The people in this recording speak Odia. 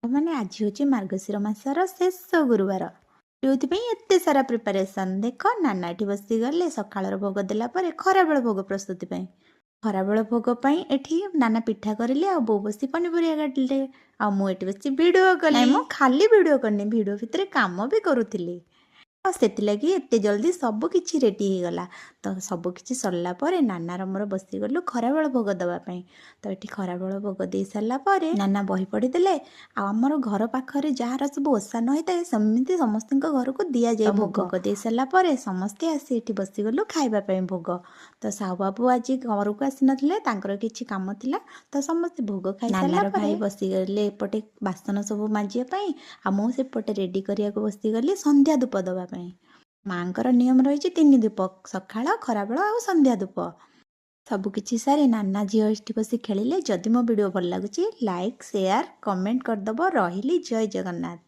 ମାନେ ଆଜି ହେଉଛି ମାର୍ଗଶିର ମାସର ଶେଷ ଗୁରୁବାର। ଯୋଉଥିପାଇଁ ଏତେ ସାରା ପ୍ରିପାରେସନ୍। ଦେଖ ନାନା ଏଠି ବସିଗଲେ ସକାଳର ଭୋଗ ଦେଲା ପରେ ଖରାବେଳ ଭୋଗ ପ୍ରସ୍ତୁତି ପାଇଁ। ଖରାବେଳ ଭୋଗ ପାଇଁ ଏଠି ନାନା ପିଠା କରିଲେ ଆଉ ବୋଉ ବସି ପନିପରିବା କାଟିଲେ। ଆଉ ମୁଁ ଏଠି ବସି ଭିଡ଼ିଓ କଲି। ନାଇଁ ମୁଁ ଖାଲି ଭିଡ଼ିଓ କରିନି, ଭିଡ଼ିଓ ଭିତରେ କାମ ବି କରୁଥିଲି। ଆଉ ସେଥିଲାଗି ଏତେ ଜଲ୍ଦି ସବୁ କିଛି ରେଡ଼ି ହେଇଗଲା। ତ ସବୁ କିଛି ସରିଲା ପରେ ନାନାର ମୋର ବସିଗଲୁ ଖରାବେଳ ଭୋଗ ଦେବା ପାଇଁ। ତ ଏଠି ଖରାବେଳ ଭୋଗ ଦେଇ ସାରିଲା ପରେ ନାନା ବହି ପଢ଼ିଦେଲେ। ଆଉ ଆମର ଘର ପାଖରେ ଯାହାର ସବୁ ଓଷା ନ ହେଇଥାଏ ସେମିତି ସମସ୍ତଙ୍କ ଘରକୁ ଦିଆଯାଏ ଭୋଗ। ଭୋଗ ଦେଇ ସାରିଲା ପରେ ସମସ୍ତେ ଆସି ଏଠି ବସିଗଲୁ ଖାଇବା ପାଇଁ ଭୋଗ। ତ ସାହୁ ବାବୁ ଆଜି ଘରକୁ ଆସିନଥିଲେ, ତାଙ୍କର କିଛି କାମ ଥିଲା। ତ ସମସ୍ତେ ଭୋଗ ଖାଇସାରିଲା ପରେ ଭାଇ ବସିଗଲେ ଏପଟେ ବାସନ ସବୁ ମାଜିବା ପାଇଁ, ଆଉ ମୁଁ ସେପଟେ ରେଡ଼ି କରିବାକୁ ବସିଗଲି ସନ୍ଧ୍ୟା ଧୂପ ଦେବା ପାଇଁ। ମାଙ୍କର ନିୟମ ରହିଛି 3 ଧୂପ, ସକାଳ, ଖରାବେଳ ଆଉ ସନ୍ଧ୍ୟା ଧୂପ। ସବୁ କିଛି ସାରି ନାନା ଝିଅ ଏଠି ବସି ଖେଳିଲେ। ଯଦି ମୋ ଭିଡ଼ିଓ ଭଲ ଲାଗୁଛି ଲାଇକ୍, ସେୟାର, କମେଣ୍ଟ କରିଦେବ। ରହିଲି, ଜୟ ଜଗନ୍ନାଥ।